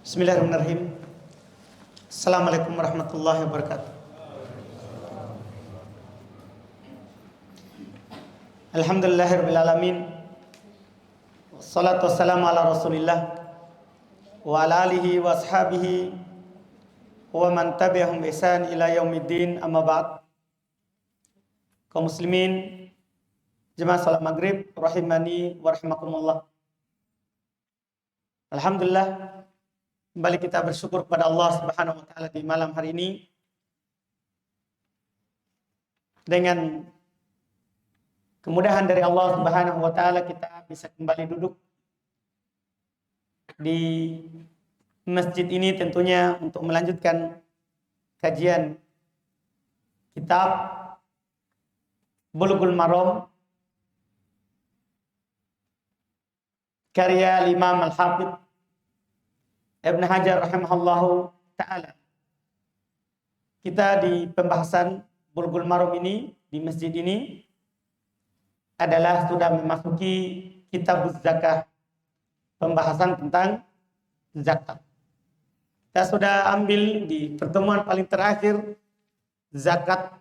Bismillahirrahmanirrahim. Assalamualaikum warahmatullahi wabarakatuh. Alhamdulillahirabbil alamin. Wassalatu wassalamu ala Rasulillah wa ala alihi wa ashabihi wa man tabi'ahum bi ihsan ila yaumiddin, amma ba'd. Kaum muslimin, jemaah salat maghrib rahimani wa rahimakumullah. Alhamdulillah, kembali kita bersyukur kepada Allah Subhanahu wa taala di malam hari ini dengan kemudahan dari Allah Subhanahu wa taala kita bisa kembali duduk di masjid ini tentunya untuk melanjutkan kajian kitab Bulughul Maram karya Imam Al-Hafidz Ibn Hajar rahimahullahu ta'ala. Kita di pembahasan Bulughul Maram ini, di masjid ini, adalah sudah memasuki kitab zakah, pembahasan tentang zakat. Kita sudah ambil di pertemuan paling terakhir zakat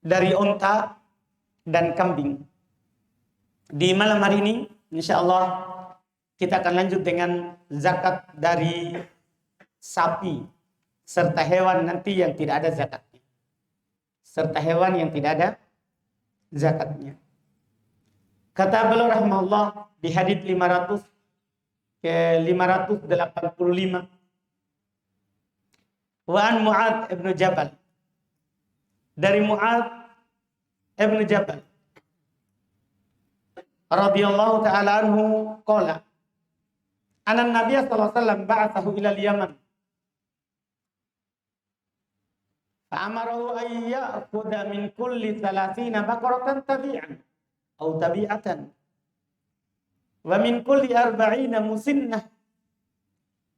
dari unta dan kambing. Di malam hari ini, insya Allah, kita akan lanjut dengan zakat dari sapi serta hewan nanti yang tidak ada zakatnya. Serta hewan yang tidak ada zakatnya. Kata beliau rahimahullah di hadits 500 ke 585. Wa an Mu'adz ibn Jabal. Dari Mu'adz ibn Jabal radhiyallahu ta'ala anhu qala Anan Nabi sallallahu alaihi wasallam ba'athahu ila al-Yaman. Fa'amarahu an ya'khudha min kulli 30 baqaratan tabi'an aw tabi'atan. Wa min kulli 40 musinnah.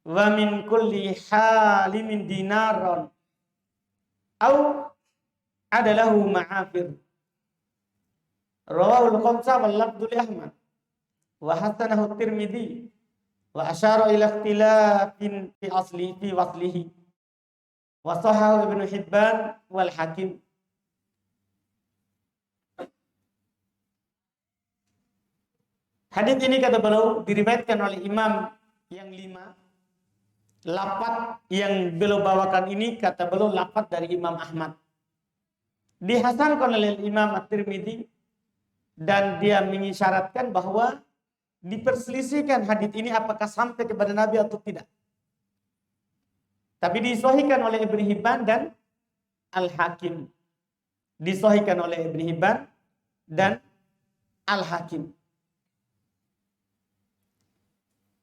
Wa min kulli halimin dinaran. Aw adalahu ma'afir. Rawahul khamsah wal lafdhu li Ahmad. Wa hasanahu Tirmidzi. Wa asyara ila ikhtilafin fi waslihi wa sahahu Ibnu Hibban wal Hakim. Hadits ini kata beliau diriwayatkan oleh imam yang 5. Lafaz yang beliau bawakan ini kata beliau lafaz dari Imam Ahmad. Dihasankan oleh Imam At-Tirmidzi dan dia mengisyaratkan bahwa diperselisihkan hadits ini apakah sampai kepada Nabi atau tidak. Tapi disahihkan oleh Ibnu Hibban dan Al-Hakim. Disahihkan oleh Ibnu Hibban dan Al-Hakim.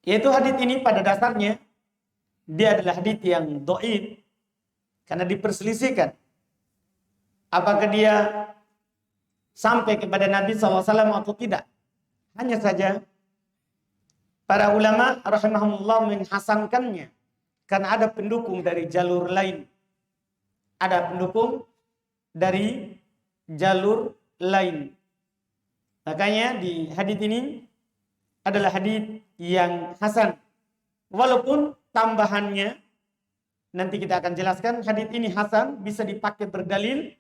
Yaitu hadits ini pada dasarnya dia adalah hadits yang dhaif karena diperselisihkan apakah dia sampai kepada Nabi SAW atau tidak. Hanya saja para ulama rahimahumullah menghasankannya karena ada pendukung dari jalur lain. Ada pendukung dari jalur lain. Makanya di hadits ini adalah hadits yang hasan. Walaupun tambahannya nanti kita akan jelaskan hadits ini hasan bisa dipakai berdalil,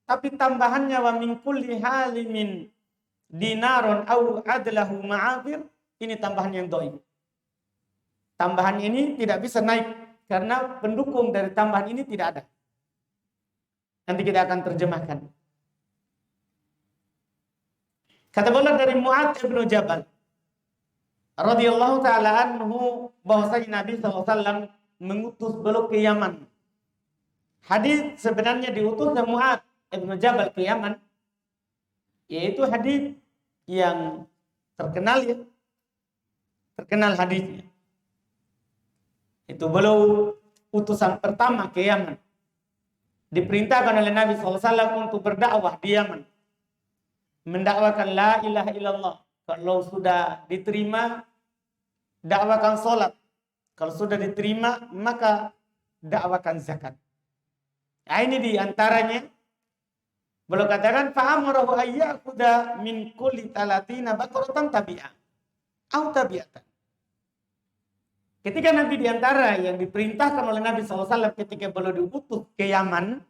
tapi tambahannya wa min kulli halimin dinaron au adlahu ma'afir, ini tambahan yang dhaif. Tambahan ini tidak bisa naik karena pendukung dari tambahan ini tidak ada. Nanti kita akan terjemahkan. Kata beliau dari Mu'adz ibn Jabal radhiyallahu taala anhu bahwasanya Nabi SAW mengutus beliau ke Yaman. Hadis sebenarnya diutusnya Mu'adz ibn Jabal ke Yaman, yaitu hadis yang terkenal ya. Terkenal hadisnya. Itu beliau utusan pertama ke Yaman. Diperintahkan oleh Nabi SAW untuk berdakwah di Yaman. Mendakwakan la ilaha illallah. Kalau sudah diterima, dakwakan salat. Kalau sudah diterima, maka dakwakan zakat. Nah, ini di antaranya beliau katakan fa'amarahu ayyakuda min kulli 30 baqaratan tabi'ah. au tabiatan. Ketika nanti diantara yang diperintahkan oleh Nabi SAW ketika beliau diutus ke Yaman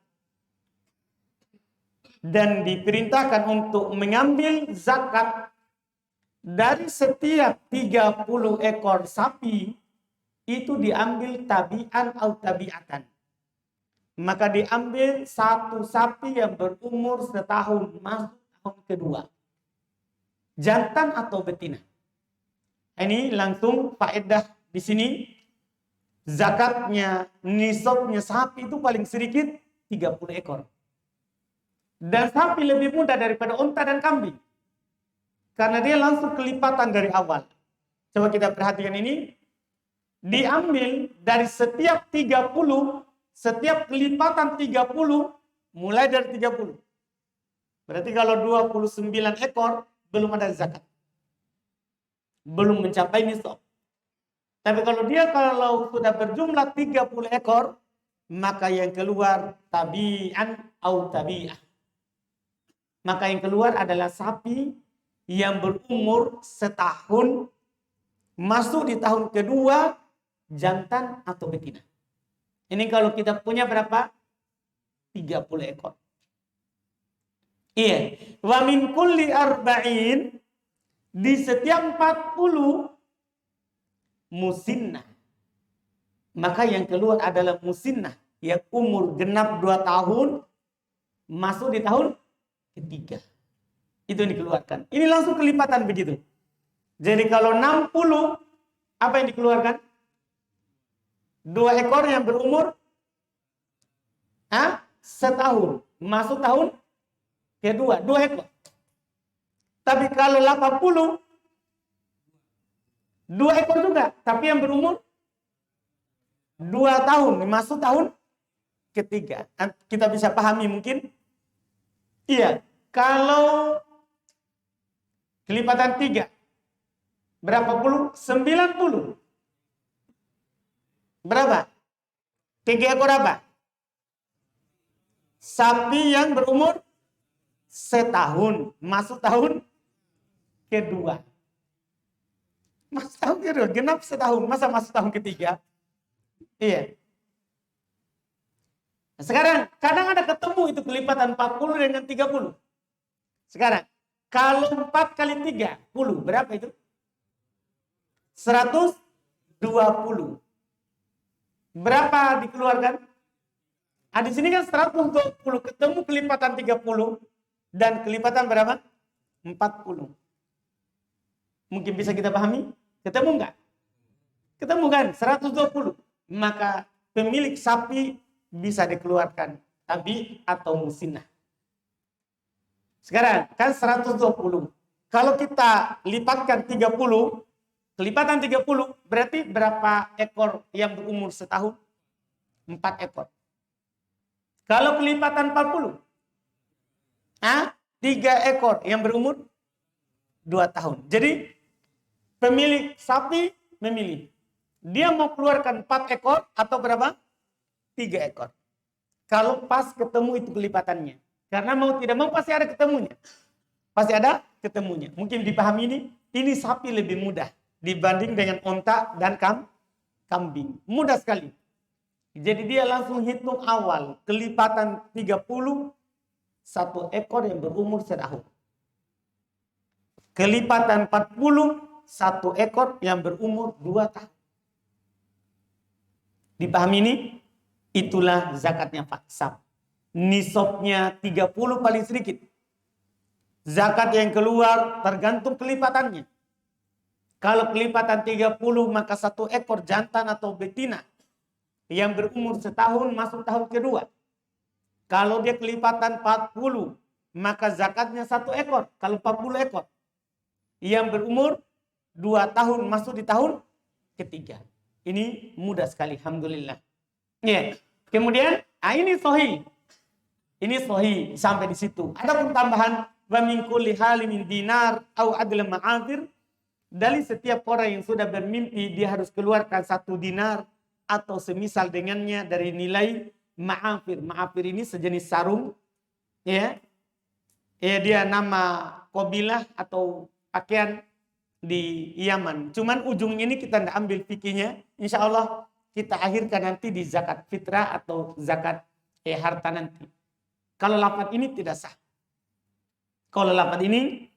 dan diperintahkan untuk mengambil zakat dari setiap 30 ekor sapi, itu diambil tabi'an atau tabi'atan. Maka diambil satu sapi yang berumur setahun masuk tahun kedua. Jantan atau betina. Ini langsung faedah di sini. Zakatnya, nisabnya sapi itu paling sedikit 30 ekor. Dan sapi lebih mudah daripada unta dan kambing. Karena dia langsung kelipatan dari awal. Coba kita perhatikan ini. Diambil dari setiap 30, setiap kelipatan 30, mulai dari 30. Berarti kalau 29 ekor, belum ada zakat. Belum mencapai nisab. Tapi kalau sudah berjumlah 30 ekor, maka yang keluar tabi'an atau tabi'ah. Maka yang keluar adalah sapi yang berumur setahun, masuk di tahun kedua, jantan atau betina. Ini kalau kita punya berapa? 30 ekor. Iya. Wa min kulli arba'in, di setiap 40 musinnah. Maka yang keluar adalah musinnah, yang umur genap 2 tahun, masuk di tahun ketiga. Itu yang dikeluarkan. Ini langsung kelipatan begitu. Jadi kalau 60, apa yang dikeluarkan? 2 ekor yang berumur setahun, masuk tahun kedua, 2 ekor. Tapi kalau 80, 2 ekor juga, tapi yang berumur 2 tahun, masuk tahun ketiga. Kita bisa pahami mungkin? Iya, kalau kelipatan 3, berapa puluh? 90. Berapa? 3 ekor apa? Sapi yang berumur setahun, masuk tahun kedua. Masuk tahun kedua, genap setahun, masa masuk tahun ketiga? Iya. Nah, sekarang, kadang ada ketemu itu kelipatan 40 dengan 30. Sekarang, kalau 4 kali 30, berapa itu? 120. Berapa dikeluarkan? Di sini kan 120, ketemu kelipatan 30, dan kelipatan berapa? 40. Mungkin bisa kita pahami? Ketemu enggak? Ketemu kan? 120. Maka pemilik sapi bisa dikeluarkan tabi atau musinnah. Sekarang kan 120. Kalau kita lipatkan 30, kelipatan 30 berarti berapa ekor yang berumur setahun? 4 ekor. Kalau kelipatan 40, 3 ekor yang berumur 2 tahun. Jadi pemilik sapi memilih. Dia mau keluarkan 4 ekor atau berapa? 3 ekor. Kalau pas ketemu itu kelipatannya. Karena mau tidak mau pasti ada ketemunya. Pasti ada ketemunya. Mungkin dipahami ini sapi lebih mudah dibanding dengan onta dan kambing. Mudah sekali. Jadi dia langsung hitung awal. Kelipatan 30, 1 ekor yang berumur setahun. Kelipatan 40, 1 ekor yang berumur 2 tahun. Dipahami ini? Itulah zakatnya faksab. Nisabnya 30 paling sedikit. Zakat yang keluar tergantung kelipatannya. Kalau kelipatan 30 maka 1 ekor jantan atau betina yang berumur setahun masuk tahun kedua. Kalau dia kelipatan 40 maka zakatnya 1 ekor. Kalau 40 ekor yang berumur 2 tahun masuk di tahun ketiga. Ini mudah sekali, alhamdulillah. Ya. Kemudian, ini sahih. Ini sahih sampai di situ. Ada pun tambahan wa min kulli halimin dinar au adl ma'athir. Dari setiap orang yang sudah bermimpi dia harus keluarkan 1 dinar atau semisal dengannya dari nilai ma'afir. Ma'afir ini sejenis sarung, ya. Ya, dia nama kabilah atau pakaian di Yaman. Cuman ujungnya ini kita tidak ambil fikihnya. Insya Allah kita akhirkan nanti di zakat fitrah atau zakat harta nanti. Kalau lafaz ini tidak sah. Kalau lafaz ini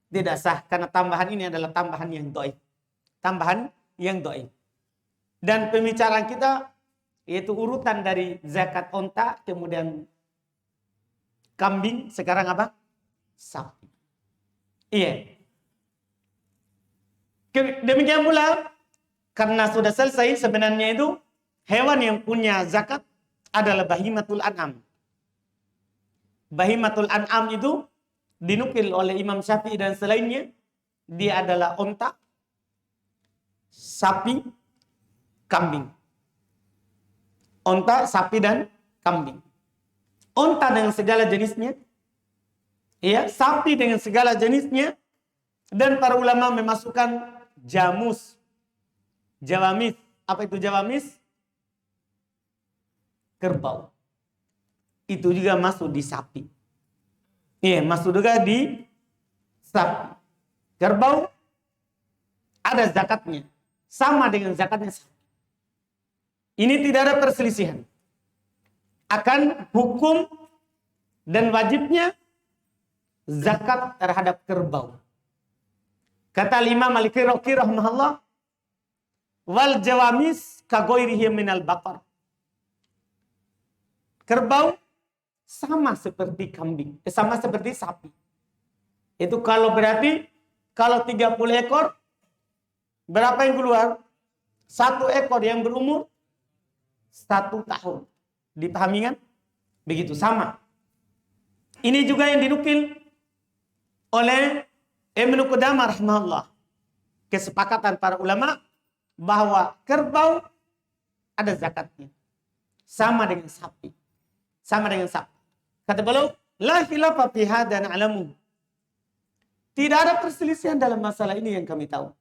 tidak sah. Karena tambahan ini adalah tambahan yang dhaif. Tambahan yang dhaif. Dan pembicaraan kita yaitu urutan dari zakat onta, kemudian kambing, sekarang apa? Sapi. Iya. Demikian pula, karena sudah selesai sebenarnya itu, hewan yang punya zakat adalah bahimatul an'am. Bahimatul an'am itu dinukil oleh Imam Syafi'i dan selainnya. Dia adalah onta, sapi, kambing. Onta, sapi, dan kambing. Onta dengan segala jenisnya, ya, sapi dengan segala jenisnya, dan para ulama memasukkan jamus, jawamis. Apa itu jawamis? Kerbau. Itu juga masuk di sapi. Iya, masuk juga di sapi. Kerbau ada zakatnya, sama dengan zakatnya sapi. Ini tidak ada perselisihan akan hukum dan wajibnya zakat terhadap kerbau. Kata Imam Maliki rahimahullah, wal jawamis kagoirihi minal baqar. Kerbau sama seperti kambing, sama seperti sapi. Itu kalau berarti kalau 30 ekor berapa yang keluar? 1 ekor yang berumur 1 tahun. Dipahami kan? Begitu sama. Ini juga yang dinukil oleh Ibnu Qudamah rahimahullah. Kesepakatan para ulama bahwa kerbau ada zakatnya. Sama dengan sapi. Sama dengan sapi. Kata beliau, la khilafa fi hadza na'lamu. Tidak ada perselisihan dalam masalah ini yang kami tahu.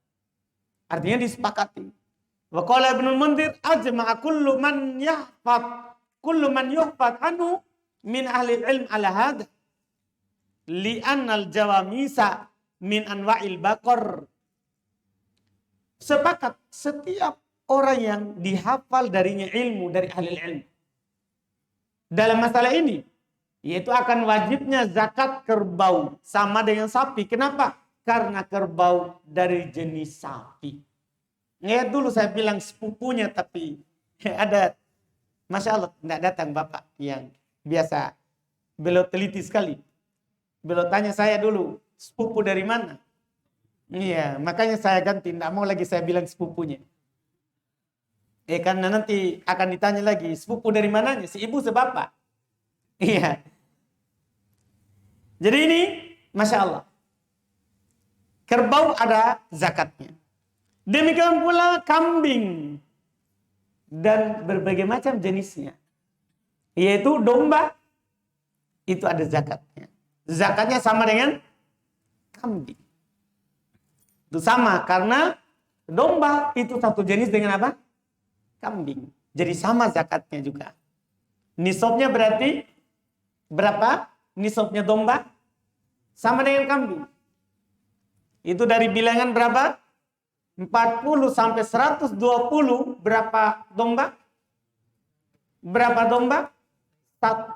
Artinya disepakati. Wa qala Ibnu Mundhir ajma'a kullu man yuhfad anhu min ahli ilm ala hadha li'anna al-jawamisa min anwa'il baqar. Sepakat setiap orang yang dihafal darinya ilmu dari ahli ilmu dalam masalah ini, yaitu akan wajibnya zakat kerbau sama dengan sapi. Kenapa? Karena kerbau dari jenis sapi. Ya dulu saya bilang sepupunya, tapi ada, Masya Allah, tidak datang bapak yang biasa. Beliau teliti sekali. Beliau tanya saya dulu, sepupu dari mana? Iya, makanya saya ganti, tidak mau lagi saya bilang sepupunya. Karena nanti akan ditanya lagi, sepupu dari mananya? Si ibu sebapak. Iya. Jadi ini, Masya Allah, kerbau ada zakatnya. Demikian pula kambing dan berbagai macam jenisnya. Yaitu domba, itu ada zakatnya. Zakatnya sama dengan kambing. Itu sama, karena domba itu satu jenis dengan apa? Kambing. Jadi sama zakatnya juga. Nisabnya berarti berapa? Nisabnya domba sama dengan kambing. Itu dari bilangan berapa? 40 sampai 120 berapa domba? Berapa domba? 1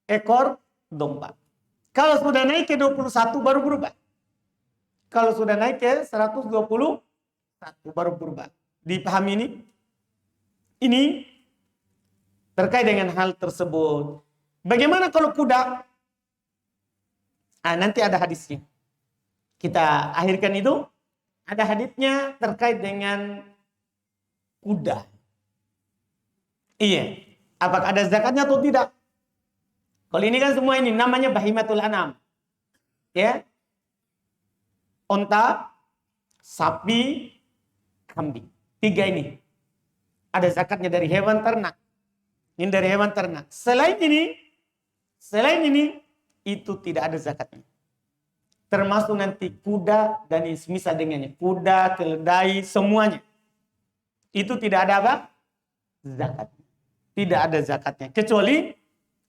ekor domba. Kalau sudah naik ke 21 baru berubah. Kalau sudah naik ke 121 baru berubah. Dipahami ini? Ini terkait dengan hal tersebut. Bagaimana kalau kuda? Nanti ada hadisnya. Kita akhirkan itu. Ada hadisnya terkait dengan kuda. Iya. Apakah ada zakatnya atau tidak? Kalau ini kan semua ini namanya bahimatul an'am. Ya. Onta, sapi, kambing. 3 ini. Ada zakatnya dari hewan ternak. Ini dari hewan ternak. Selain ini, itu tidak ada zakatnya. Termasuk nanti kuda dan semisal dengannya. Kuda, keledai, semuanya. Itu tidak ada apa? Zakatnya. Tidak ada zakatnya. Kecuali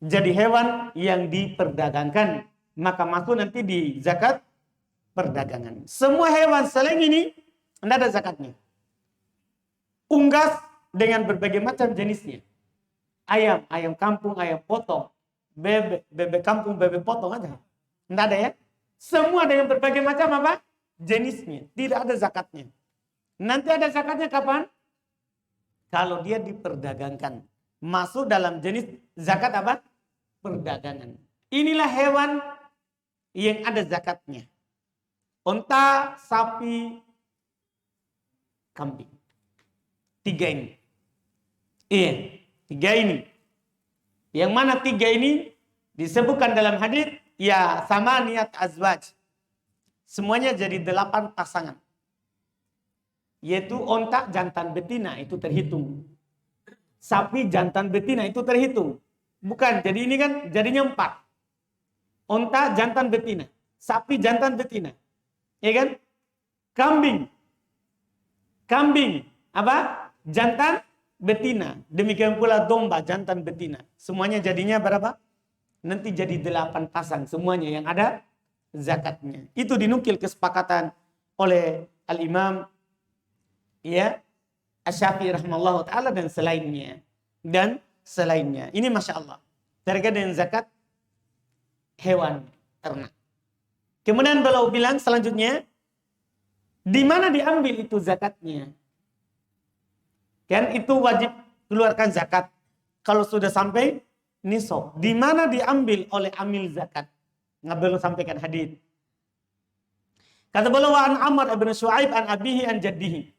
jadi hewan yang diperdagangkan. Maka masuk nanti di zakat perdagangan. Semua hewan selain ini tidak ada zakatnya. Unggas dengan berbagai macam jenisnya. Ayam kampung, ayam potong, bebek kampung, bebek potong aja. Tidak ada ya. Semua dengan berbagai macam apa? Jenisnya. Tidak ada zakatnya. Nanti ada zakatnya kapan? Kalau dia diperdagangkan. Masuk dalam jenis zakat apa? Perdagangan. Inilah hewan yang ada zakatnya. Unta, sapi, kambing. 3 ini. Iya, 3 ini. Yang mana 3 ini disebutkan dalam hadis, ya sama niat azwaj. Semuanya jadi 8 pasangan. Yaitu onta jantan betina itu terhitung. Sapi jantan betina itu terhitung. Bukan, jadi ini kan jadinya 4. Onta jantan betina. Sapi jantan betina. Ya kan? Kambing. Apa? Jantan betina. Demikian pula domba jantan betina. Semuanya jadinya berapa? Nanti jadi 8 pasang. Semuanya yang ada zakatnya. Itu dinukil kesepakatan oleh Al-Imam ya Asy-Syafi'i rahimahullah ta'ala dan selainnya. Ini Masya Allah. Terkait dengan zakat hewan ternak. Kemudian beliau bilang selanjutnya, di mana diambil itu zakatnya? Kan itu wajib keluarkan zakat. Kalau sudah sampai nisab. Di mana diambil oleh amil zakat? Nggak belum sampaikan hadis. Kata beliau an Amr ibn Shu'aib an abihi an jaddihi.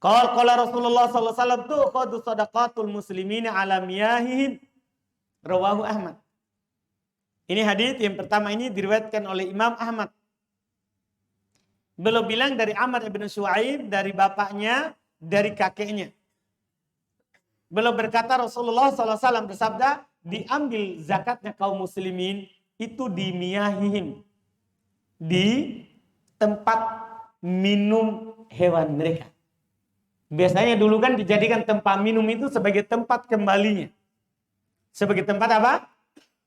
Qala Rasulullah sallallahu alaihi wasallam tu'khadhu shadaqatul muslimina ala miyahihim. Rawahu Ahmad. Ini hadis yang pertama ini diriwayatkan oleh Imam Ahmad. Beliau bilang dari Amr ibn Shu'aib, dari bapaknya, dari kakeknya. Beliau berkata Rasulullah SAW bersabda, diambil zakatnya kaum muslimin itu di miyahihim. Di tempat minum hewan mereka. Biasanya dulu kan dijadikan tempat minum itu sebagai tempat kembalinya. Sebagai tempat apa?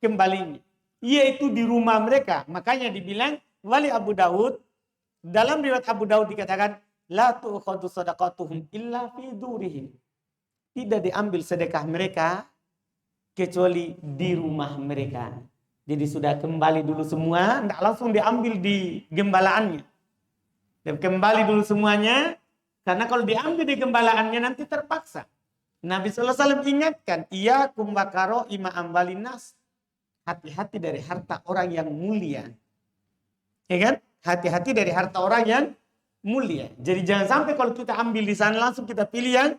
Kembalinya. Yaitu di rumah mereka. Makanya dibilang wali Abu Daud. Dalam riwayat Abu Daud dikatakan la tu'khadhu shadaqatuhum illa fi durihim. Tidak diambil sedekah mereka kecuali di rumah mereka. Jadi sudah kembali dulu semua, tidak langsung diambil di gembalaannya. Dan kembali dulu semuanya, karena kalau diambil di gembalaannya nanti terpaksa. Nabi SAW ingatkan, iyakum bakaro ima ambalinas. Hati-hati dari harta orang yang mulia. Ya kan? Hati-hati dari harta orang yang mulia. Jadi jangan sampai kalau kita ambil di sana langsung kita pilih yang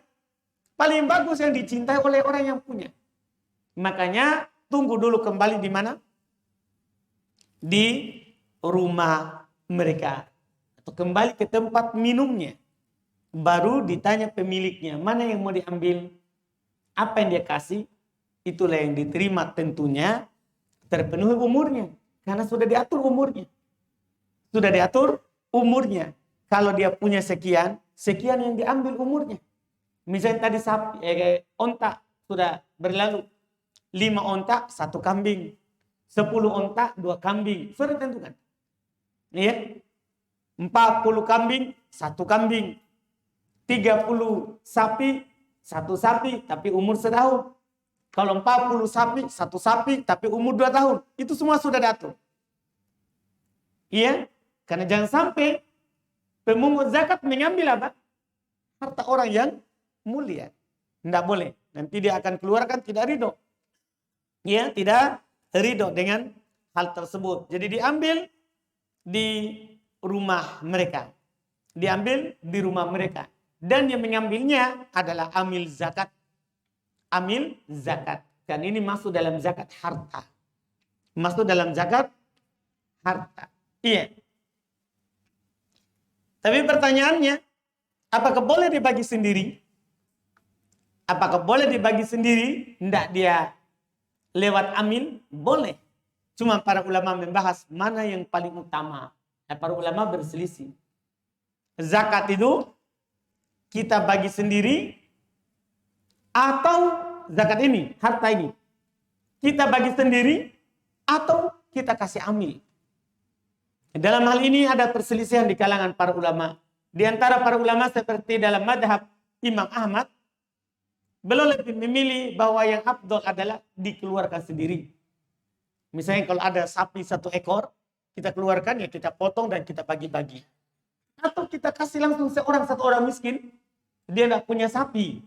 paling bagus yang dicintai oleh orang yang punya. Makanya tunggu dulu kembali di mana? Di rumah mereka. Atau kembali ke tempat minumnya. Baru ditanya pemiliknya, mana yang mau diambil? Apa yang dia kasih? Itulah yang diterima tentunya terpenuhi umurnya. Karena sudah diatur umurnya. Sudah diatur umurnya. Kalau dia punya sekian, sekian yang diambil umurnya. Misalnya tadi sapi, onta sudah berlalu. 5 onta, 1 kambing. 10 onta, 2 kambing. Sudah ditentukan. Ya. 40 kambing, 1 kambing. 30 sapi, 1 sapi, tapi umur setahun. Kalau 40 sapi, 1 sapi, tapi umur 2 tahun. Itu semua sudah diatur. Iya. Karena jangan sampai pemungut zakat mengambil apa? Harta orang yang mulia. Tidak boleh. Nanti dia akan keluarkan tidak ridho. Ya, tidak ridho dengan hal tersebut. Jadi diambil di rumah mereka. Diambil di rumah mereka. Dan yang mengambilnya adalah amil zakat. Amil zakat. Dan ini masuk dalam zakat harta. Masuk dalam zakat harta. Iya. Tapi pertanyaannya, apakah boleh dibagi sendiri? Apakah boleh dibagi sendiri? Tidak dia lewat amil? Boleh. Cuma para ulama membahas mana yang paling utama. Para ulama berselisih. Zakat itu kita bagi sendiri atau zakat ini, harta ini. Kita bagi sendiri atau kita kasih amil. Dalam hal ini ada perselisihan di kalangan para ulama. Di antara para ulama seperti dalam madhab Imam Ahmad, beliau lebih memilih bahwa yang afdol adalah dikeluarkan sendiri. Misalnya kalau ada sapi 1 ekor, kita keluarkan ya kita potong dan kita bagi-bagi. Atau kita kasih langsung satu orang miskin, dia tidak punya sapi.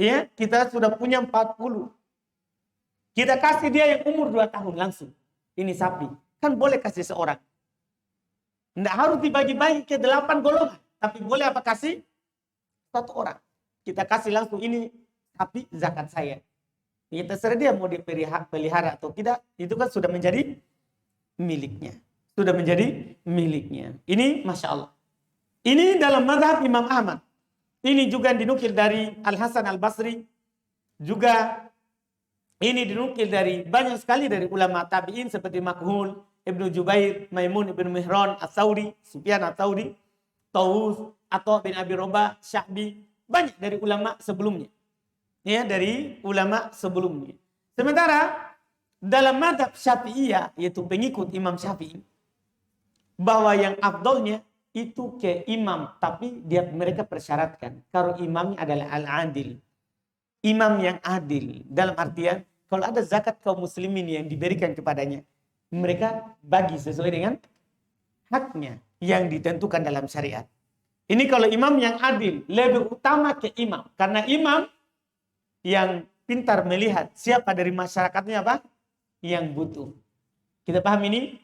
Ya, kita sudah punya 40. Kita kasih dia yang umur 2 tahun langsung. Ini sapi. Kan boleh kasih seorang. Tidak harus dibagi-bagi ke 8 golongan. Tapi boleh apa kasih? 1 orang. Kita kasih langsung ini sapi zakat saya. Ya terserah dia mau dipelihara atau tidak. Itu kan sudah menjadi miliknya. Sudah menjadi miliknya. Ini Masya Allah. Ini dalam mazhab Imam Ahmad. Ini juga dinukil dari Al-Hasan Al-Basri. Juga ini dinukil dari banyak sekali dari ulama tabi'in seperti Makhul, Ibnu Jubair, Maimun Ibnu Mihran, As-Sauri, Sufyan Ats-Tsauri, Tawus, Atha bin Abi Rabah, Sya'bi. Banyak dari ulama sebelumnya. Ya, dari ulama sebelumnya. Sementara dalam mazhab Syafi'iyah, yaitu pengikut Imam Syafi'i, bahwa yang afdolnya itu ke imam, tapi mereka persyaratkan kalau imamnya adalah al-adil. Imam yang adil, dalam artian kalau ada zakat kaum muslimin yang diberikan kepadanya, mereka bagi sesuai dengan haknya yang ditentukan dalam syariat. Ini kalau imam yang adil, lebih utama ke imam. Karena imam yang pintar melihat siapa dari masyarakatnya apa? Yang butuh. Kita paham ini?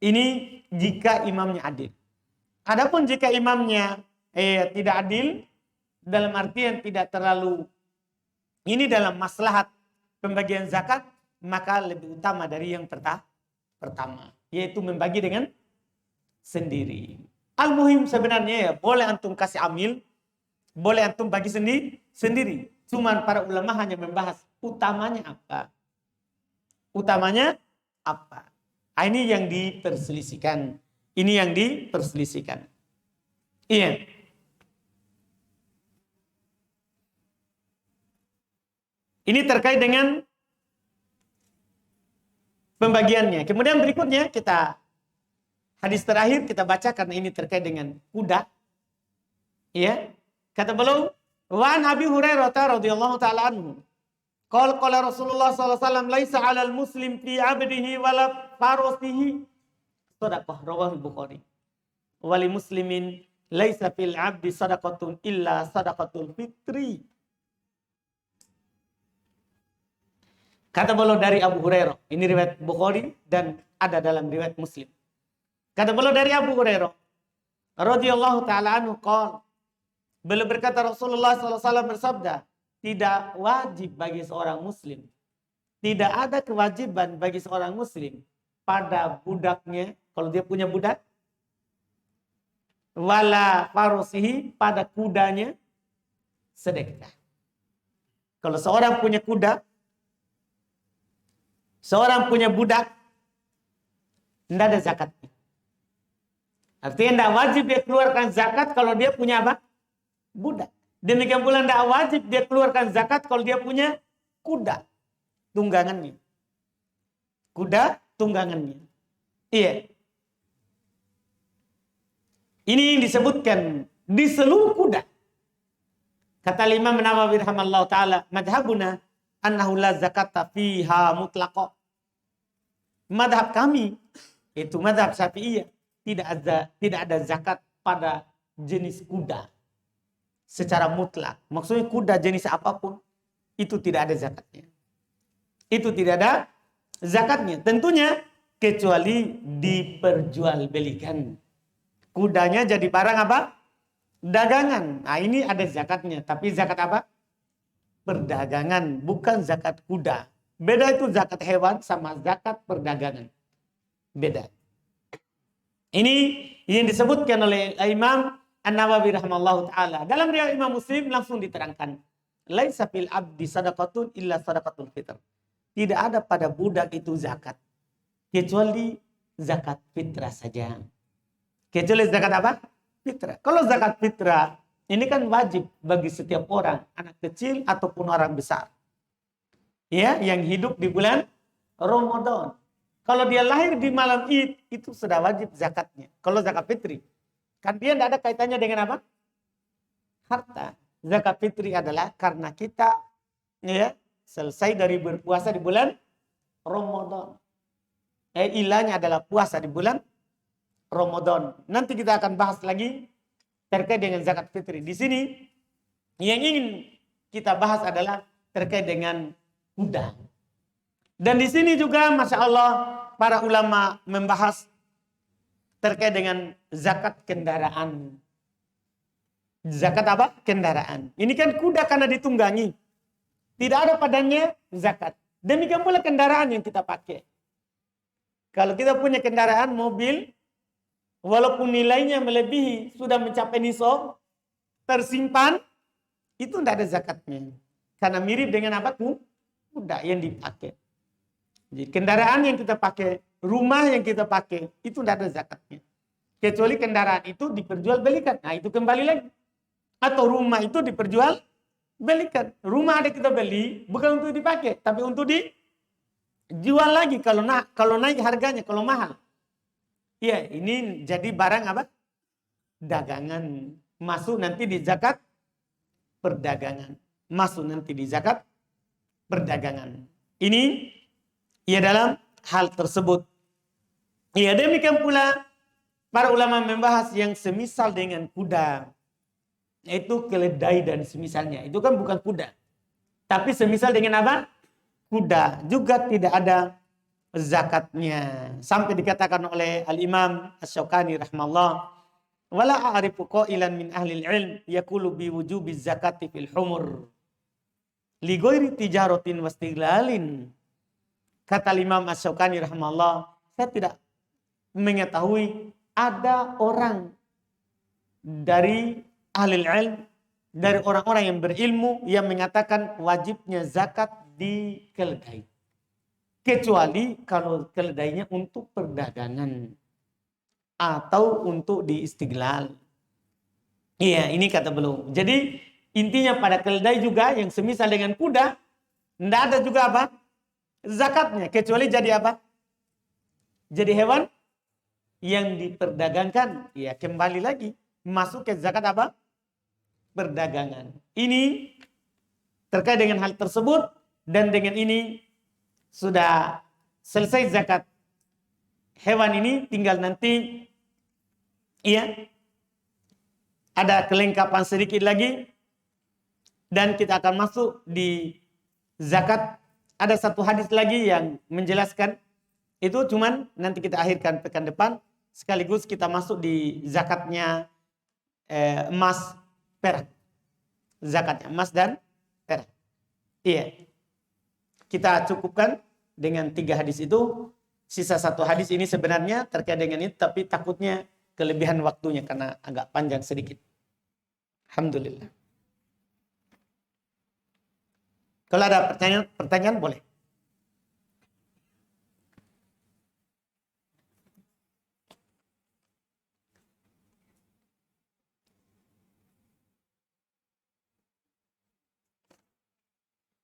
Ini jika imamnya adil. Adapun jika imamnya tidak adil, dalam artian tidak terlalu ini dalam maslahat pembagian zakat, maka lebih utama dari yang pertama, yaitu membagi dengan sendiri. Al-muhim sebenarnya ya, boleh antum kasih amil, boleh antum bagi sendiri. Cuman para ulama hanya membahas utamanya apa. Utamanya apa. Ini yang diperselisihkan. Ini yang diperselisihkan. Iya. Ini terkait dengan pembagiannya. Kemudian berikutnya hadis terakhir kita baca karena ini terkait dengan kuda. Iya. Kata beliau, wa an Abi Hurairah radhiyallahu taala anhu. Qala Rasulullah sallallahu alaihi wasallam laisa 'alal muslim fi 'abdihi wala farasihi sadaqah, rawahu Bukhari. Wali muslimin laisa fil 'abdi sadaqatun illa sadaqatul fitri. Kata beliau dari Abu Hurairah. Ini riwayat Bukhari dan ada dalam riwayat Muslim. Kata beliau dari Abu Hurairah radhiyallahu taala anhu qala, beliau berkata Rasulullah sallallahu alaihi wasallam bersabda, tidak wajib bagi seorang muslim, tidak ada kewajiban bagi seorang muslim pada budaknya, kalau dia punya budak, wala farosihi, pada kudanya sedekah. Kalau seorang punya kuda, seorang punya budak, tidak ada zakatnya. Artinya tidak wajib dia keluarkan zakat kalau dia punya apa? Budak. Demikian pula tidak wajib dia keluarkan zakat kalau dia punya kuda tunggangannya. Kuda tunggangannya. Iya. Ini disebutkan di seluruh kuda. Kata Imam Nawawi rahimallahu taala, madhabuna annahu la zakata fiha mutlaqah. Madhab kami itu madhab Syafi'iyah, tidak ada zakat pada jenis kuda secara mutlak. Maksudnya kuda jenis apapun itu tidak ada zakatnya. Itu tidak ada zakatnya. Tentunya kecuali diperjualbelikan. Kudanya jadi barang apa? Dagangan. Nah, ini ada zakatnya. Tapi zakat apa? Perdagangan, bukan zakat kuda. Beda itu zakat hewan sama zakat perdagangan. Beda. Ini yang disebutkan oleh Imam An-Nawawi rahimahullahu taala. Dalam riwayat Imam Muslim langsung diterangkan, laisa fil abdi sadaqatun illa sadaqatul fitr. Tidak ada pada budak itu zakat kecuali zakat fitrah saja. Kecuali zakat apa? Fitrah. Kalau zakat fitrah ini kan wajib bagi setiap orang, anak kecil ataupun orang besar. Ya, yang hidup di bulan Ramadan. Kalau dia lahir di malam Id, itu sudah wajib zakatnya. Kalau zakat fitri. Kan dia tidak ada kaitannya dengan apa? Harta. Zakat fitri adalah karena kita ya selesai dari berpuasa di bulan Ramadan. Ilahnya adalah puasa di bulan Ramadan. Nanti kita akan bahas lagi terkait dengan zakat fitri. Di sini yang ingin kita bahas adalah terkait dengan kuda. Dan di sini juga Masya Allah para ulama membahas terkait dengan zakat kendaraan. Zakat apa? Kendaraan. Ini kan kuda karena ditunggangi. Tidak ada padanya zakat. Demikian pula kendaraan yang kita pakai. Kalau kita punya kendaraan mobil, walaupun nilainya melebihi, sudah mencapai nisab, tersimpan, itu tidak ada zakatnya. Karena mirip dengan apa? Kuda yang dipakai. Jadi kendaraan yang kita pakai, rumah yang kita pakai, itu tidak ada zakatnya. Kecuali kendaraan itu diperjualbelikan. Nah itu kembali lagi. Atau rumah itu diperjualbelikan. Rumah ada kita beli, bukan untuk dipakai, tapi untuk dijual lagi kalau naik harganya, kalau mahal. Ya, ini jadi barang apa? Dagangan. Masuk nanti di zakat perdagangan. Masuk nanti di zakat perdagangan. Ini ya dalam hal tersebut. Ya demikian pula para ulama membahas yang semisal dengan kuda. Yaitu keledai dan semisalnya. Itu kan bukan kuda. Tapi semisal dengan apa? Kuda. Juga tidak ada zakatnya. Sampai dikatakan oleh Al-Imam Asy-Syaukani rahimahullah, wala a'rifu qailan min ahli al-ilm yaqulu bi wujubi zakati fil humur li ghairi tijaratin wastiglalin. Kata Imam Asy-Syaukani rahimahullah, saya tidak mengetahui ada orang dari ahli ilm, dari orang-orang yang berilmu yang mengatakan wajibnya zakat di keledai. Kecuali kalau keledainya untuk perdagangan atau untuk diistiglal. Iya, ini kata beliau. Jadi intinya pada keledai juga yang semisal dengan kuda, tidak ada juga apa? Zakatnya. Kecuali jadi apa? Jadi hewan yang diperdagangkan. Ya kembali lagi. Masuk ke zakat apa? Perdagangan. Ini terkait dengan hal tersebut. Dan dengan ini sudah selesai zakat hewan ini, tinggal nanti iya ada kelengkapan sedikit lagi dan kita akan masuk di zakat. Ada satu hadis lagi yang menjelaskan itu, cuman nanti kita akhirkan pekan depan, sekaligus kita masuk di zakatnya emas perak. Zakatnya emas dan perak. Iya. Kita cukupkan dengan 3 hadis itu. Sisa 1 hadis ini sebenarnya terkait dengan itu, tapi takutnya kelebihan waktunya karena agak panjang sedikit. Alhamdulillah. Kalau ada pertanyaan boleh.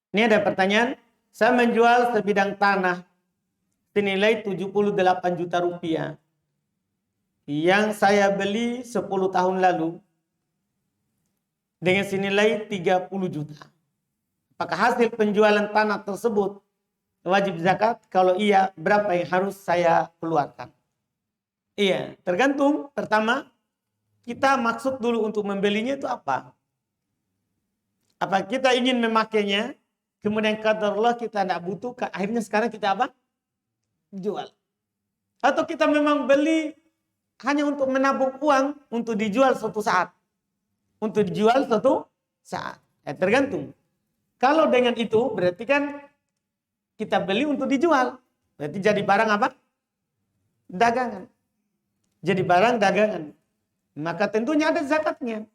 Ini ada pertanyaan. Saya menjual sebidang tanah senilai 78 juta rupiah yang saya beli 10 tahun lalu dengan senilai 30 juta. Apakah hasil penjualan tanah tersebut wajib zakat? Kalau iya, berapa yang harus saya keluarkan? Iya, tergantung. Pertama, kita maksud dulu untuk membelinya itu apa? Apa kita ingin memakainya, kemudian kata Allah kita tidak butuh, akhirnya sekarang kita apa? Jual. Atau kita memang beli hanya untuk menabung uang untuk dijual suatu saat. Untuk dijual suatu saat. Tergantung. Kalau dengan itu berarti kan kita beli untuk dijual. Berarti jadi barang apa? Dagangan. Jadi barang dagangan. Maka tentunya ada zakatnya.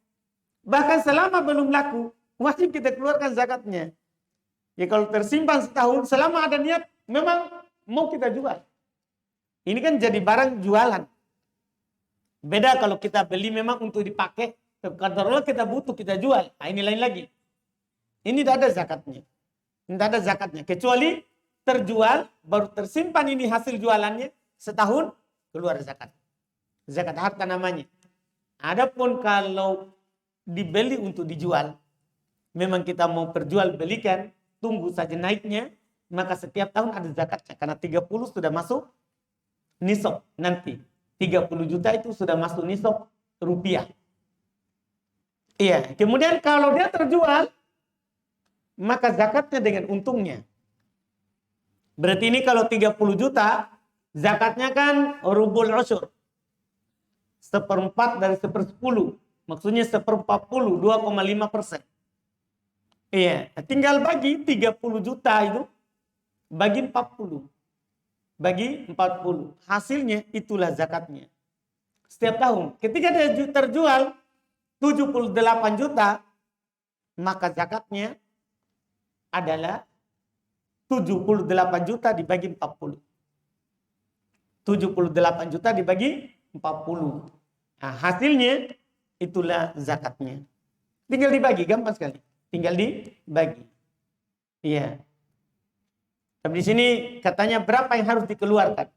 Bahkan selama belum laku, wajib kita keluarkan zakatnya. Ya kalau tersimpan setahun, selama ada niat, memang mau kita jual. Ini kan jadi barang jualan. Beda kalau kita beli memang untuk dipakai. Kalau kita butuh, kita jual. Nah ini lain lagi. Ini tidak ada zakatnya. Tidak ada zakatnya. Kecuali terjual, baru tersimpan ini hasil jualannya, setahun keluar zakat. Zakat harta namanya. Adapun kalau dibeli untuk dijual, memang kita mau perjualbelikan, tunggu saja naiknya, maka setiap tahun ada zakatnya. Karena 30 sudah masuk nisab nanti. 30 juta itu sudah masuk nisab rupiah. Iya, kemudian kalau dia terjual, maka zakatnya dengan untungnya. Berarti ini kalau 30 juta, zakatnya kan rubul usyur. 1/4 dari 1/10. Maksudnya 1/40, 2,5%. Iya, tinggal bagi 30 juta itu, bagi 40. Bagi 40. Hasilnya itulah zakatnya. Setiap tahun. Ketika dia terjual 78 juta, maka zakatnya adalah 78 juta dibagi 40. 78 juta dibagi 40. Nah, hasilnya itulah zakatnya. Tinggal dibagi, gampang sekali. Tinggal dibagi. Iya. Tapi di sini katanya berapa yang harus dikeluarkan?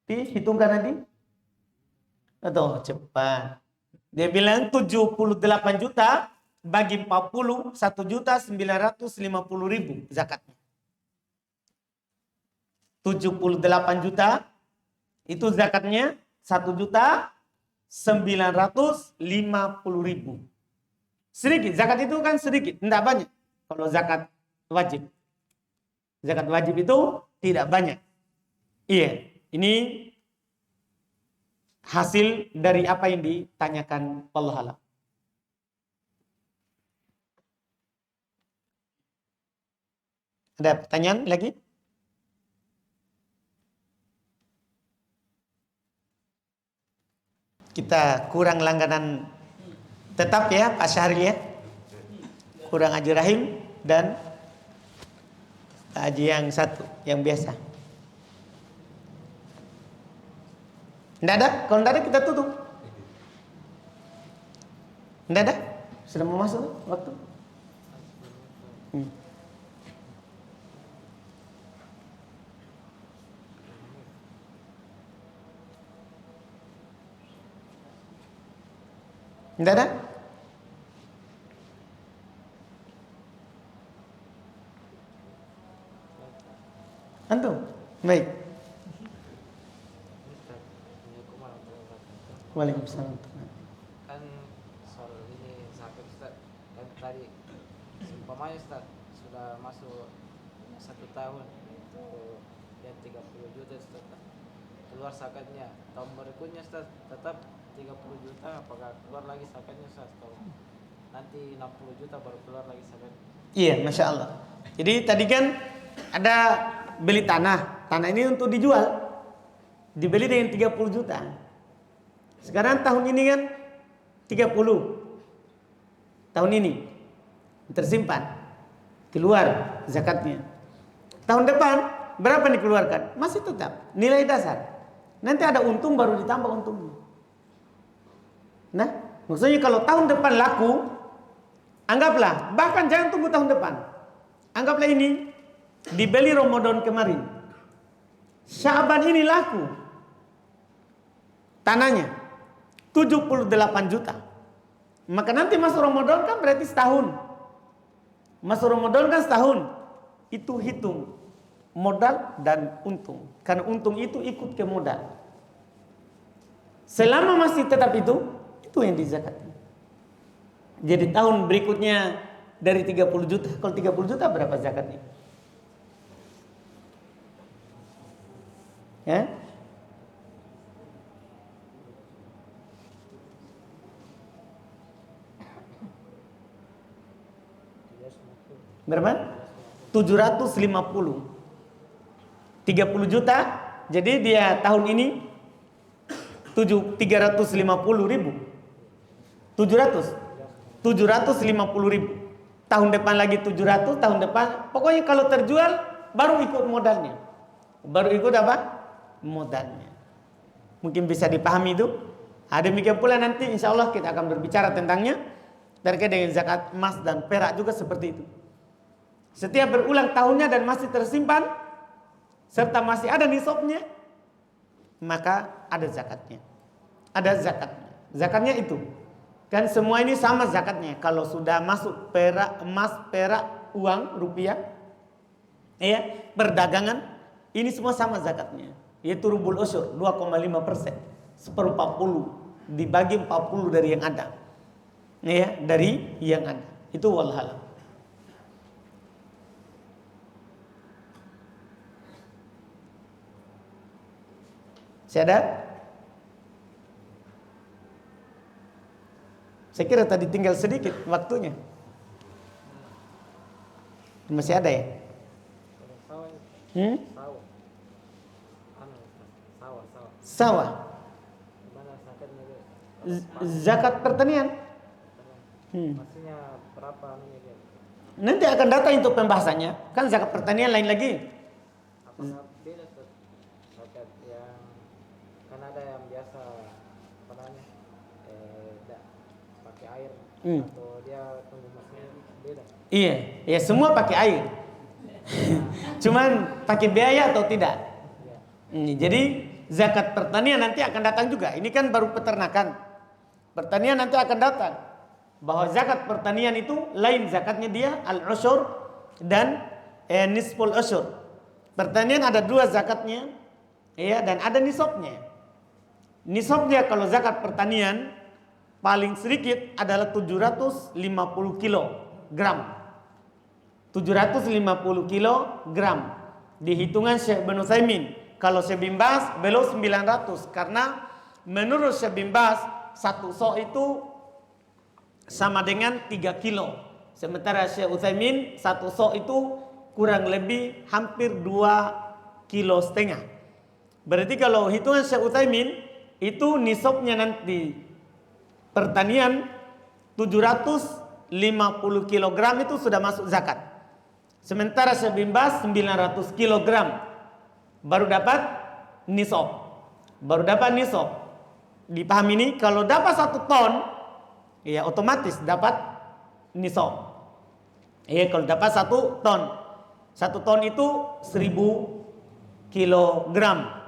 Dihitungkan nanti. Atau cepat. Dia bilang 78 juta bagi 40, 1.950.000 zakatnya. 78 juta itu zakatnya 1.950.000. Sedikit, zakat itu kan sedikit, tidak banyak. Kalau zakat wajib. Zakat wajib itu tidak banyak. Iya, ini hasil dari apa yang ditanyakan Allah Alam. Ada pertanyaan lagi? Kita kurang langganan tetap ya Pak Syahril ya. Kurang Haji Rahim dan Haji yang satu, yang biasa. Tidak ada? Kalau tidak ada kita tutup. Tidak ada? Sudah mau masuk waktu? Tidak ada? Antum? Baik. Waalaikumsalam. Kan soal ini sakit Ustaz. Kan tadi umpamanya Ustaz sudah masuk 1 tahun itu yang 30 juta Ustaz. Keluar zakatnya. Tahun berikutnya Ustaz tetap 30 juta apakah keluar lagi zakatnya Ustaz? Atau nanti 60 juta baru keluar lagi zakatnya? Iya, Masya Allah. Jadi tadi kan ada beli tanah. Tanah ini untuk dijual. Dibeli dengan 30 juta. Sekarang tahun ini kan 30. Tahun ini tersimpan. Keluar zakatnya. Tahun depan berapa dikeluarkan? Masih tetap nilai dasar. Nanti ada untung baru ditambah untungnya. Nah, maksudnya kalau tahun depan laku, anggaplah, bahkan jangan tunggu tahun depan. Anggaplah ini dibeli Ramadan kemarin. Syaban ini laku. Tanahnya 78 juta. Maka nanti masuk Ramadan kan berarti setahun. Masuk Ramadan kan setahun. Itu hitung modal dan untung. Karena untung itu ikut ke modal. Selama masih tetap itu yang dizakati. Jadi tahun berikutnya dari 30 juta. Kalau 30 juta berapa zakatnya? Ya? Berapa? 750. 30 juta. Jadi dia tahun ini 350.000. 750.000. Tahun depan lagi 700, tahun depan. Pokoknya kalau terjual baru ikut modalnya. Baru ikut apa? Modalnya. Mungkin bisa dipahami itu. Demikian pula nanti insya Allah kita akan berbicara tentangnya terkait dengan zakat emas dan perak juga seperti itu. setiap berulang tahunnya dan masih tersimpan serta masih ada nisabnya, maka ada zakatnya. Ada zakatnya. Zakatnya itu kan semua ini sama zakatnya. Kalau sudah masuk perak, emas, perak, uang, rupiah, ya, perdagangan, ini semua sama zakatnya. Yaitu rubul usyur 2,5%, 1/40 dibagi 40 dari yang ada. Ya, dari yang ada. Itu walhalam. Saya ada? Saya kira tadi tinggal sedikit waktunya. Masih ada ya? Sawah. Hmm? Sawah. Sawah. Sawah. Gimana zakatnya dia? Zakat pertanian. Maksudnya berapa anunya dia? Nanti akan datang untuk pembahasannya. Kan zakat pertanian lain lagi. Apakah beda tuh zakat yang kan ada yang biasa apa namanya pakai air atau dia tunggu mesin beda? Iya, ya semua pakai air. Cuman pakai biaya atau tidak? Jadi zakat pertanian nanti akan datang juga. Ini kan baru peternakan. Pertanian nanti akan datang. Bahwa zakat pertanian itu lain zakatnya dia al-usyur dan nisful usyur. Pertanian ada dua zakatnya, ya, dan ada nisabnya. Nisabnya kalau zakat pertanian paling sedikit adalah 750 kilogram. 750 kilogram. Di hitungan Syekh Ibnu Utsaimin. Kalau Syekh bin Baz belum 900 karena menurut Syekh bin Baz satu sok itu sama dengan 3 kilo. Sementara Syekh Utsaimin satu sok itu kurang lebih hampir 2,5 kilo. Berarti kalau hitungan Syekh Utsaimin itu nisabnya nanti pertanian 750 kilogram itu sudah masuk zakat. Sementara Syekh bin Baz 900 kilogram baru dapat nisab. Baru dapat nisab. Dipahami ini kalau dapat 1 ton ya otomatis dapat nisab. Ya kalau dapat 1 ton. 1 ton itu 1000 kilogram.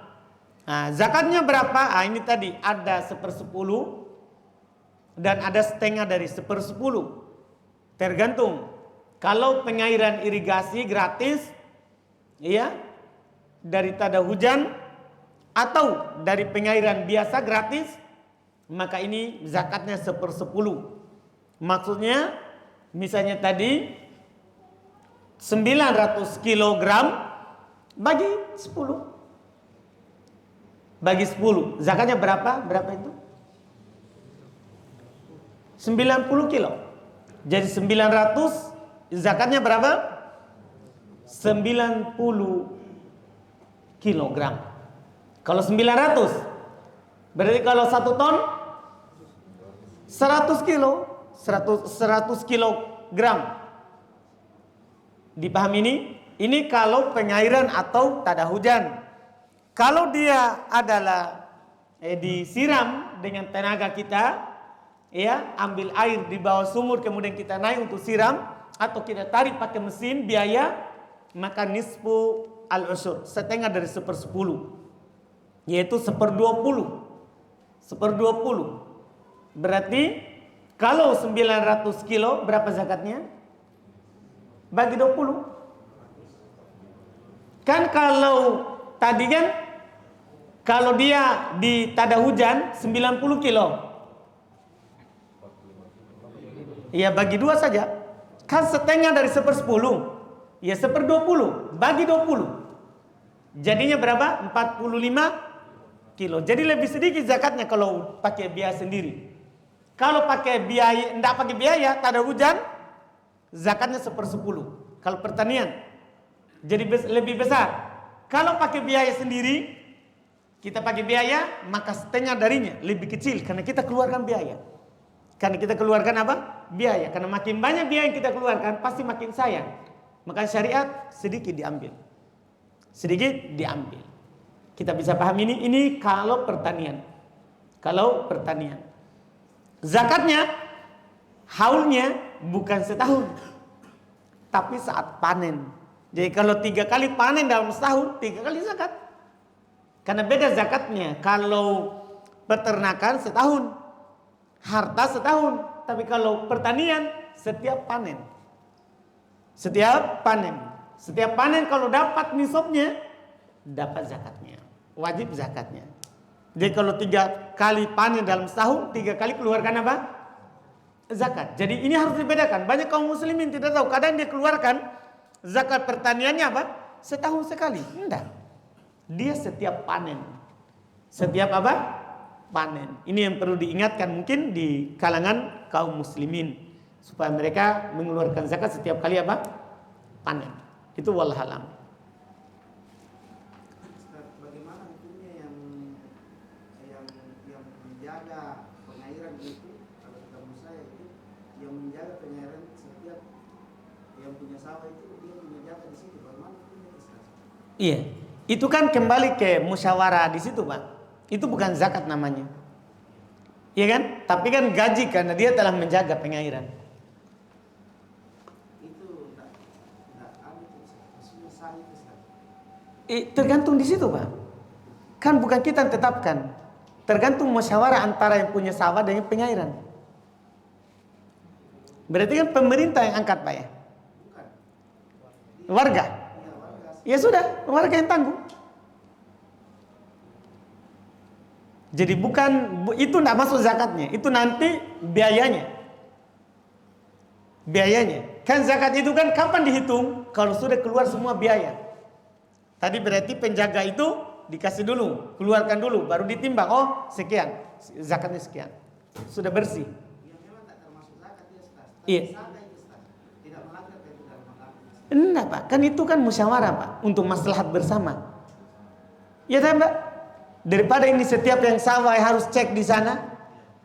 Nah, zakatnya berapa? Ini tadi ada 1/10 dan ada setengah dari 1/10. Tergantung. Kalau pengairan irigasi gratis, ya, dari tada hujan atau dari pengairan biasa gratis, maka ini zakatnya 1/10. Maksudnya, misalnya tadi 900 kilogram bagi 10. Bagi 10, zakatnya berapa? Berapa itu? 90 kilo. Jadi 900, zakatnya berapa? 90 kilogram. Kalau 900, berarti kalau 1 ton 100 kilo, 100 kilogram. Dipahami ini? Ini kalau pengairan atau tada hujan. Kalau dia adalah disiram dengan tenaga kita, ya, ambil air di bawah sumur kemudian kita naik untuk siram atau kita tarik pakai mesin biaya, maka nisfu al-usyur, setengah dari 1/10, yaitu 1/20. 1/20. Berarti kalau 900 kilo berapa zakatnya? Bagi 20. Kan kalau tadi kan kalau dia di tada hujan 90 kilo. Ya bagi 2 saja. Kan setengah dari 1/10. Ya 1/20 bagi 20. Jadinya berapa? 45 kilo. Jadi lebih sedikit zakatnya kalau pakai biaya sendiri. Kalau pakai biaya, enggak pakai biaya, tada hujan, zakatnya 1/10. Kalau pertanian, jadi lebih besar. Kalau pakai biaya sendiri, kita pakai biaya, maka setengah darinya lebih kecil karena kita keluarkan biaya. Karena kita keluarkan apa? Biaya. Karena makin banyak biaya yang kita keluarkan, pasti makin sayang. Maka syariat sedikit diambil. Sedikit diambil. Kita bisa pahami ini kalau pertanian. Kalau pertanian. Zakatnya, haulnya bukan setahun. tapi saat panen. Jadi kalau 3 kali panen dalam setahun, 3 kali zakat. Karena beda zakatnya. Kalau peternakan setahun, harta setahun. Tapi kalau pertanian setiap panen. Setiap panen kalau dapat nisabnya, dapat zakatnya. Wajib zakatnya. Jadi kalau 3 kali panen dalam setahun, 3 kali keluarkan apa? Zakat. Jadi ini harus dibedakan. Banyak kaum muslimin tidak tahu. Kadang dia keluarkan zakat pertaniannya apa? Setahun sekali. Enggak. Dia setiap panen. Setiap apa? Panen. Ini yang perlu diingatkan mungkin di kalangan kaum muslimin. Supaya mereka mengeluarkan zakat setiap kali apa? Panen. Itu wallahualam. Bagaimana hukumnya yang menjaga pengairan itu, kalau kita saya itu yang menjaga pengairan setiap yang punya sawah itu dia menjaga di situ, bagaimana hukumnya Ustaz? Iya. Itu kan kembali ke musyawarah di situ, Pak. Itu bukan zakat namanya. Iya kan? Tapi kan gaji karena dia telah menjaga pengairan. Itu enggak maksudnya sah itu Ustaz. Tergantung di situ, Pak. Kan bukan kita yang tetapkan. Tergantung musyawarah antara yang punya sawah dengan pengairan. Berarti kan pemerintah yang angkat, Pak ya? Bukan. Warga. Iya, warga. Ya sudah, warga yang tanggung. Jadi bukan, itu tidak masuk zakatnya. Itu nanti biayanya. Kan zakat itu kan kapan dihitung? Kalau sudah keluar semua biaya. Tadi berarti penjaga itu dikasih dulu, keluarkan dulu, baru ditimbang. Oh sekian, zakatnya sekian. Sudah bersih. Yang memang tak termasuk zakat ya Ustaz. Iya. Zakat itu Ustaz. Tidak melanggar itu dalam agama. Enggak, Pak. Kan itu kan musyawarah, Pak, untuk maslahat bersama. Ya kan, Pak? Daripada ini setiap yang sawah harus cek di sana,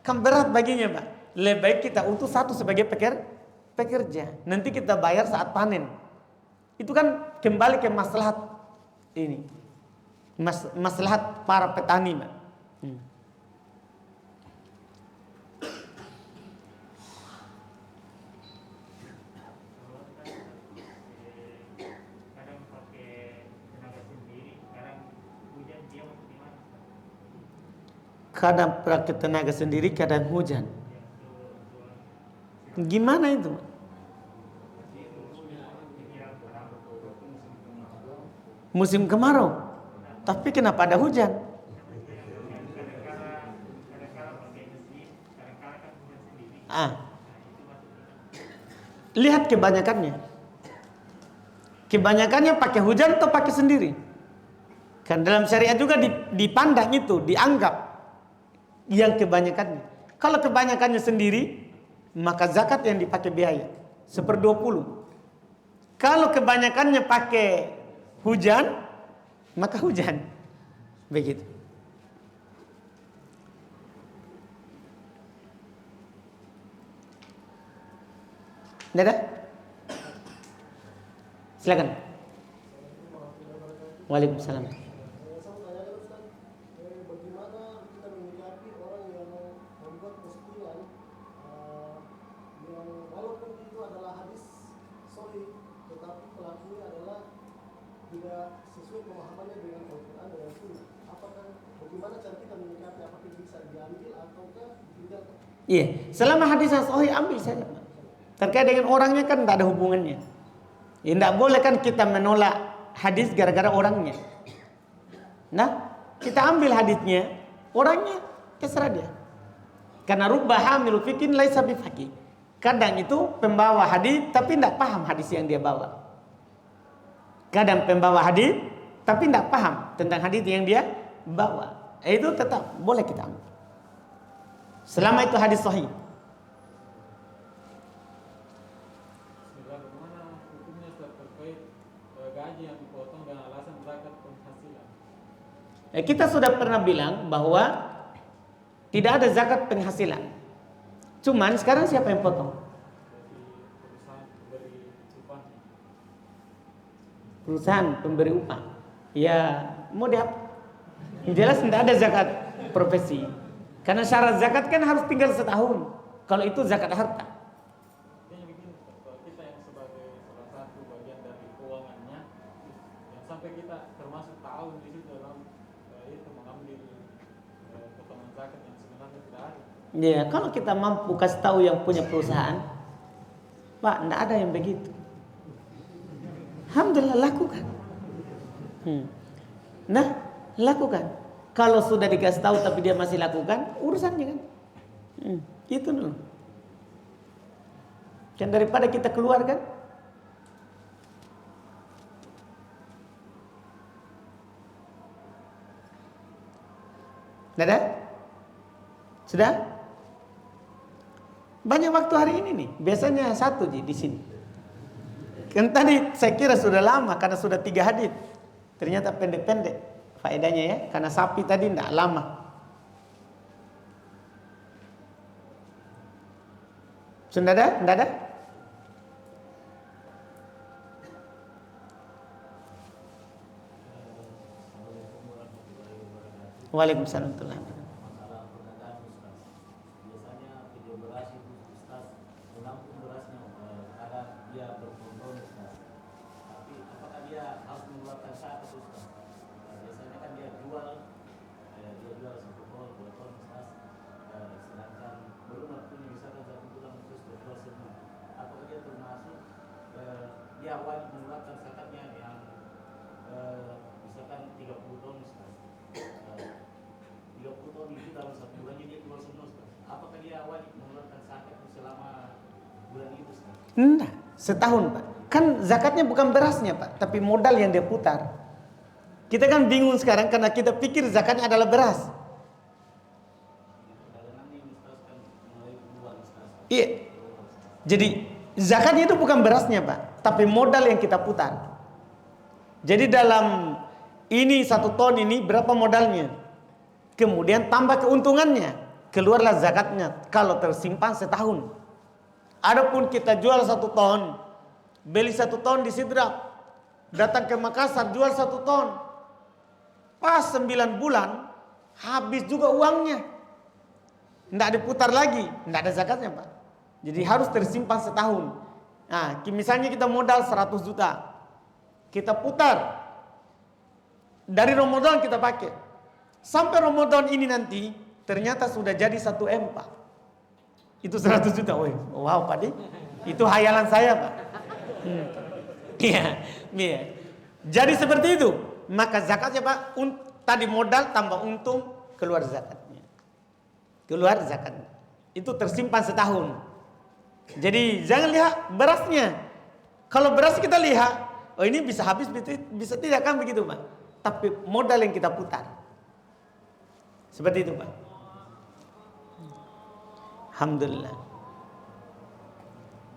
kan berat baginya, Pak. Lebih baik kita utus satu sebagai pekerja. Nanti kita bayar saat panen. Itu kan kembali ke maslahat ini. Maslahat para petani, Pak. Kadang pakai tenaga sendiri, kadang hujan dia mau gimana? Kadang pakai tenaga sendiri, kadang hujan. Gimana itu? Musim kemarau. Tapi kenapa ada hujan? Lihat kebanyakannya. Kebanyakannya pakai hujan atau pakai sendiri? Kan dalam syariat juga dipandang itu, dianggap yang kebanyakannya. Kalau kebanyakannya sendiri, maka zakat yang dipakai biaya 1/20. Kalau kebanyakannya pakai hujan, maka hujan. Begitu. Dadah. Silakan. Waalaikumsalam. Bagaimana kita menyikapi orang yang membuat postingan yang walaupun itu adalah hadis sahih, tetapi pelakunya adalah tidak sesuai pemahamannya dengan Al-Quran dan Sunnah. Apakah bagaimana cara kita menyikapi, apakah bisa diambil ataukah ditinggalkan? Iya, selama hadis yang sahih ambil saja. Terkait dengan orangnya kan tidak ada hubungannya. Ya, tidak boleh kan kita menolak hadis gara-gara orangnya. Nah, kita ambil hadisnya, orangnya terserah dia. Karena rubba hamilu fikin laisa bifaqih. Kadang itu pembawa hadis tapi tidak paham hadis yang dia bawa. Kadang pembawa hadis tapi tidak paham tentang hadis yang dia bawa. Itu tetap boleh kita ambil. Selama itu hadis sahih. Bagaimana hukumnya terkait gaji yang dipotong dengan alasan zakat penghasilan? Kita sudah pernah bilang bahwa tidak ada zakat penghasilan. Cuman sekarang siapa yang potong? Perusahaan pemberi upah. Ya, mau diapa? Jelas tidak ada zakat profesi. Karena syarat zakat kan harus tinggal setahun. Kalau itu zakat harta. Artinya begini, kalau kita yang sebagai salah sampai kita termasuk tahun di situ dalam itu mengambil potongan zakat yang sebenarnya tidak ada. Ya, kalau kita mampu kasih tahu yang punya perusahaan, Pak, tidak ada yang begitu. Alhamdulillah, lakukan. Nah, lakukan. Kalau sudah dikasih tahu tapi dia masih lakukan, urusannya kan. Itu dulu. Kan daripada kita keluarkan. Tidak ada? Sudah? Banyak waktu hari ini nih. Biasanya 1 di sini. Kan tadi saya kira sudah lama karena sudah 3 hadits. Ternyata pendek-pendek faedahnya ya. Karena sapi tadi tidak lama. Sudah ada? Tidak ada? Waalaikumsalam warahmatullahi wabarakatuh. Masalah perdagangan Ustaz. Biasanya video beras itu Ustaz menampung berasnya kadang dia berkontrol Ustaz. Tapi apakah dia harus mengeluarkan zakat Ustaz? Biasanya kan dia jual 1 ton, 2 ton Ustaz. Sedangkan belum waktunya misalkan 1 bulan terus berjual semua. Apakah dia termasuk dia wajib mengeluarkan zakatnya yang misalkan 30 ton Ustaz. 30 ton itu dalam 1 bulannya dia keluar semua Ustaz. Apakah dia wajib mengeluarkan zakat selama bulan itu Ustaz? Enggak, setahun Pak. Kan zakatnya bukan berasnya Pak, tapi modal yang dia putar. Kita kan bingung sekarang karena kita pikir zakatnya adalah beras. Iya. Jadi zakatnya itu bukan berasnya Pak, tapi modal yang kita putar. Jadi dalam ini 1 ton ini berapa modalnya? Kemudian tambah keuntungannya, keluarlah zakatnya kalau tersimpan setahun. Adapun kita jual 1 ton, beli 1 ton di Sidrap, datang ke Makassar jual 1 ton, pas 9 bulan habis juga uangnya, tidak diputar lagi, tidak ada zakatnya Pak. Jadi harus tersimpan setahun. Nah, misalnya kita modal 100 juta, kita putar dari Ramadan kita pakai. Sampai Ramadan ini nanti ternyata sudah jadi 1 M Pak. Itu 100 juta. Wow Pak De. Itu hayalan saya Pak. Iya. Jadi seperti itu. Maka zakatnya Pak, tadi modal tambah untung, keluar zakatnya. Keluar zakatnya. Itu tersimpan setahun. Jadi jangan lihat berasnya. Kalau beras kita lihat, oh ini bisa habis, bisa tidak kan begitu Pak. Tapi modal yang kita putar. Seperti itu Pak. Alhamdulillah.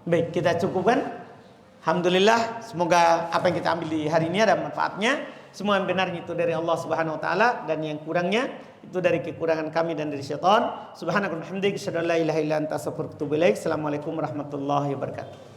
Baik, kita cukupkan. Alhamdulillah, semoga apa yang kita ambil di hari ini ada manfaatnya. Semua yang benarnya itu dari Allah Subhanahu wa taala dan yang kurangnya itu dari kekurangan kami dan dari syaitan. Subhanakallahumma hamdika asyhadu an la ilaha illa anta astaghfiruka wa atubu ilaik. Assalamualaikum warahmatullahi wabarakatuh.